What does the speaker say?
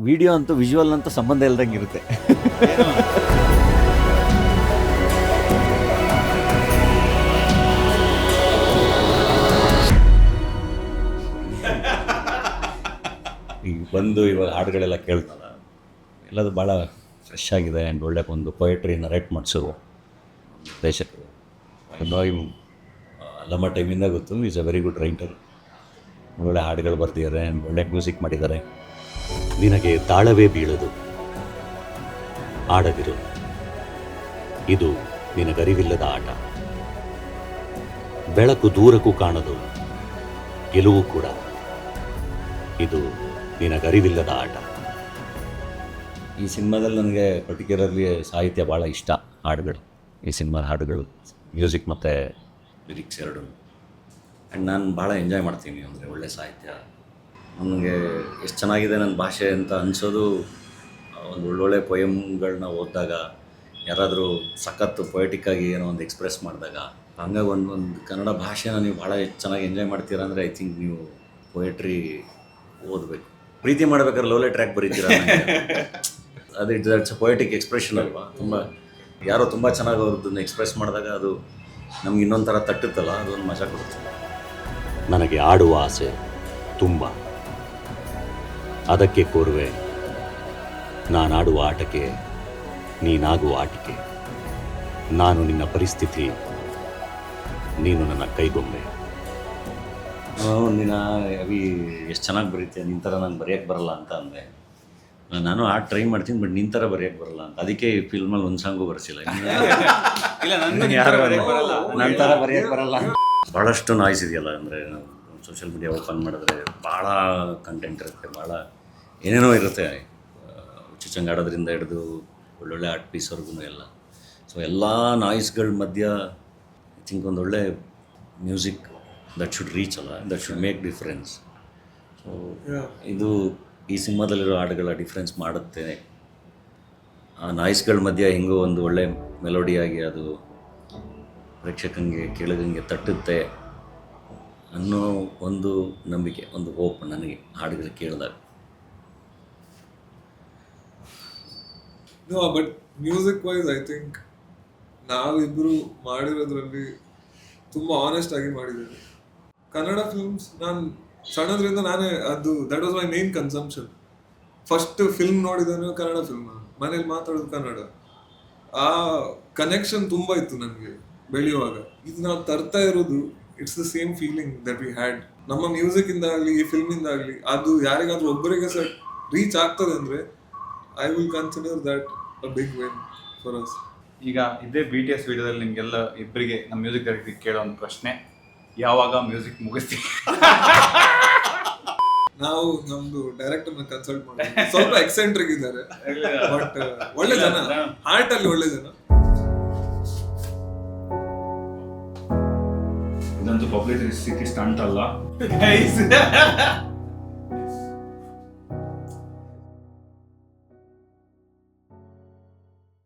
Video ಅಂತೂ visual ಅಂತೂ ಸಂಬಂಧ ಇಲ್ದಂಗೆ ಇರುತ್ತೆ. ಈಗ ಬಂದು ಇವಾಗ ಹಾಡುಗಳೆಲ್ಲ ಕೇಳ್ತಲ್ಲ, ಎಲ್ಲದು ಭಾಳ ಫ್ರೆಶ್ ಆಗಿದೆ ಆ್ಯಂಡ್ ಒಳ್ಳೆ ಒಂದು ಪೊಯೆಟ್ರಿ ನರೇಟ್ ಮಾಡಿಸೋದು ದೇಶಕ್ಕೆ ನಮ್ಮ ಟೈಮಿಂದ ಗೊತ್ತು. Is a very good writer. ಒಳ್ಳೆ ಹಾಡುಗಳು ಬರ್ತಿದ್ದಾರೆ, ಒಳ್ಳೆ ಮ್ಯೂಸಿಕ್ ಮಾಡಿದ್ದಾರೆ. ನಿನಗೆ ತಾಳವೇ ಬೀಳದು, ಆಡದಿರು, ಇದು ನಿನಗರಿವಿಲ್ಲದ ಆಟ. ಬೆಳಕು ದೂರಕ್ಕೂ ಕಾಣದು, ಗೆಲುವು ಕೂಡ, ಇದು ನಿನಗರಿವಿಲ್ಲದ ಆಟ. ಈ ಸಿನಿಮಾದಲ್ಲಿ ನನಗೆ ಪರ್ಟಿಕ್ಯುಲರ್ಲಿ ಸಾಹಿತ್ಯ ಭಾಳ ಇಷ್ಟ. ಹಾಡುಗಳು, ಈ ಸಿನಿಮಾದ ಹಾಡುಗಳು, ಮ್ಯೂಸಿಕ್ ಮತ್ತು ಲಿರಿಕ್ಸ್ ಎರಡು. ಆ್ಯಂಡ್ ನಾನು ಭಾಳ ಎಂಜಾಯ್ ಮಾಡ್ತೀನಿ. ಅಂದರೆ ಒಳ್ಳೆ ಸಾಹಿತ್ಯ ನನಗೆ ಎಷ್ಟು ಚೆನ್ನಾಗಿದೆ ನನ್ನ ಭಾಷೆ ಅಂತ ಅನಿಸೋದು ಒಂದು ಒಳ್ಳೊಳ್ಳೆ ಪೊಯಮ್ಗಳನ್ನ ಓದಿದಾಗ, ಯಾರಾದರೂ ಸಖತ್ತು ಪೊಯೆಟಿಕ್ಕಾಗಿ ಏನೋ ಒಂದು ಎಕ್ಸ್ಪ್ರೆಸ್ ಮಾಡಿದಾಗ. ಹಂಗಾಗಿ ಒಂದು ಕನ್ನಡ ಭಾಷೆನ ನೀವು ಭಾಳ ಚೆನ್ನಾಗಿ ಎಂಜಾಯ್ ಮಾಡ್ತೀರಾ ಅಂದರೆ ಐ ಥಿಂಕ್ ನೀವು ಪೊಯೆಟ್ರಿ ಓದಬೇಕು. ಪ್ರೀತಿ ಮಾಡ್ಬೇಕಾದ್ರೆ ಲೋಲೆ ಟ್ರ್ಯಾಕ್ ಬರೀತೀರ, ಅದು ಇಟ್ಸ್ ಅ ಪೊಯೆಟಿಕ್ ಎಕ್ಸ್ಪ್ರೆಷನ್ ಅಲ್ವಾ. ತುಂಬ ಯಾರೋ ತುಂಬ ಚೆನ್ನಾಗಿ ಅವ್ರದ್ದನ್ನು ಎಕ್ಸ್ಪ್ರೆಸ್ ಮಾಡಿದಾಗ ಅದು ನಮ್ಗೆ ಇನ್ನೊಂದು ಥರ ತಟ್ಟುತ್ತಲ್ಲ, ಅದೊಂದು ಮಜಾ ಕೊಡುತ್ತೆ. ನನಗೆ ಆಡುವ ಆಸೆ ತುಂಬ, ಅದಕ್ಕೆ ಕೋರುವೆ ನಾನಾಡುವ ಆಟಕ್ಕೆ ನೀನಾಗುವ ಆಟಿಕೆ. ನಾನು ನಿನ್ನ ಪರಿಸ್ಥಿತಿ, ನೀನು ನನ್ನ ಕೈಗೊಂಬೆ. ನಿನ್ನ ಅವಿ ಎಷ್ಟು ಚೆನ್ನಾಗಿ ಬರೀತೀಯ, ನಿನ್ನ ಥರ ನಂಗೆ ಬರೆಯೋಕ್ಕೆ ಬರಲ್ಲ ಅಂತ ಅಂದೆ. ನಾನು ಹಾಡು ಟ್ರೈ ಮಾಡ್ತೀನಿ, ಬಟ್ ನಿನ್ನ ಥರ ಬರೆಯೋಕ್ಕೆ ಬರಲ್ಲ ಅಂತ. ಅದಕ್ಕೆ ಈ ಫಿಲ್ಮಲ್ಲಿ ಒಂದು ಸಾಂಗು ಬರ್ಸಿಲ್ಲ. ಯಾರು ನನ್ನ ಥರ ಬರೆಯೋಕ್ಕೆ ಬರಲ್ಲ. ಭಾಳಷ್ಟು ನಾಯ್ಸ್ ಇದೆಯಲ್ಲ, ಅಂದರೆ ನಾವು ಸೋಷಿಯಲ್ ಮೀಡಿಯಾ ಓಪನ್ ಮಾಡಿದ್ರೆ ಭಾಳ ಕಂಟೆಂಟ್ ಇರುತ್ತೆ, ಭಾಳ ಏನೇನೋ ಇರುತ್ತೆ. ಚುಚ್ಚಂಗಾಡೋದ್ರಿಂದ ಹಿಡಿದು ಒಳ್ಳೊಳ್ಳೆ ಆರ್ಟ್ ಪೀಸ್ವರೆಗೂ ಎಲ್ಲ. ಸೊ ಎಲ್ಲ ನಾಯ್ಸ್ಗಳ ಮಧ್ಯ ಐ ಥಿಂಕ್ ಒಂದೊಳ್ಳೆ ಮ್ಯೂಸಿಕ್ ದಟ್ ಶುಡ್ ರೀಚ್ ಅಲ್ಲ, that should make difference. So ಇದು ಈ ಸಿನಿಮಾದಲ್ಲಿರೋ ಹಾಡುಗಳ ಡಿಫ್ರೆನ್ಸ್ ಮಾಡುತ್ತೆ. ಆ ನಾಯ್ಸ್ಗಳ ಮಧ್ಯೆ ಹೆಂಗೋ ಒಂದು ಒಳ್ಳೆ ಮೆಲೋಡಿಯಾಗಿ ಅದು ಪ್ರೇಕ್ಷಕಂಗೆ ಕೇಳಿದಂಗೆ ತಟ್ಟುತ್ತೆ ಅನ್ನೋ ಒಂದು ನಂಬಿಕೆ, ಒಂದು ಹೋಪ್ ನನಗೆ ಹಾಡುಗಳು ಕೇಳಿದಾಗ. No, but music wise I think ನಾವಿಬ್ಬರು ಮಾಡಿರೋದ್ರಲ್ಲಿ ತುಂಬ ಆನೆಸ್ಟ್ ಆಗಿ ಮಾಡಿದ್ದೇವೆ. ಕನ್ನಡ ಫಿಲ್ಮ್ಸ್ ನಾನು ಸಣ್ಣದ್ರಿಂದ ನಾನೇ ಅದು that was my main consumption. First film ನೋಡಿದನು ಕನ್ನಡ ಫಿಲ್ಮ್, ಮನೇಲಿ ಮಾತಾಡೋದು ಕನ್ನಡ. ಆ ಕನೆಕ್ಷನ್ ತುಂಬ ಇತ್ತು ನನಗೆ ಬೆಳೆಯುವಾಗ. ಇದು ನಾವು ತರ್ತಾ ಇರೋದು it's the same feeling that we had. ನಮ್ಮ ಮ್ಯೂಸಿಕ್ ಇಂದ ಆಗಲಿ, ಈ ಫಿಲ್ಮಿಂದ ಆಗಲಿ, ಅದು ಯಾರಿಗಾದ್ರೂ ಒಬ್ಬರಿಗೆ ಸಹ ರೀಚ್ ಆಗ್ತದೆ ಅಂದರೆ I will consider that a big win for us. ಈಗ ಇದೇ BTS ವಿಡಿಯೋದಲ್ಲಿ ನಿಮಗೆಲ್ಲ ಇಬ್ಬರಿಗೆ ನಮ್ಮ ಮ್ಯೂಸಿಕ್ ಡೈರೆಕ್ಟರ್ ಕೇಳೋ ಒಂದು ಪ್ರಶ್ನೆ, ಯಾವಾಗ ಮ್ಯೂಸಿಕ್ ಮುಗಿಸ್ತೀವಿ? ನಾವು ನಮ್ದು ಡೈರೆಕ್ಟರ್ನ ಕನ್ಸಲ್ಟ್ ಮಾಡ್ತೀವಿ. ಸ್ವಲ್ಪ ಎಕ್ಸೆಂಟ್ರಿಕ್ ಇದ್ದಾರೆ, ಬಟ್ ಒಳ್ಳೆ ಜನ, ಹಾರ್ಟ್ ಅಲ್ಲಿ ಒಳ್ಳೆ ಜನ. ಇದಂತೂ ಪಬ್ಲಿಸಿಟಿ ಸ್ಟಂಟ್ ಅಲ್ಲ.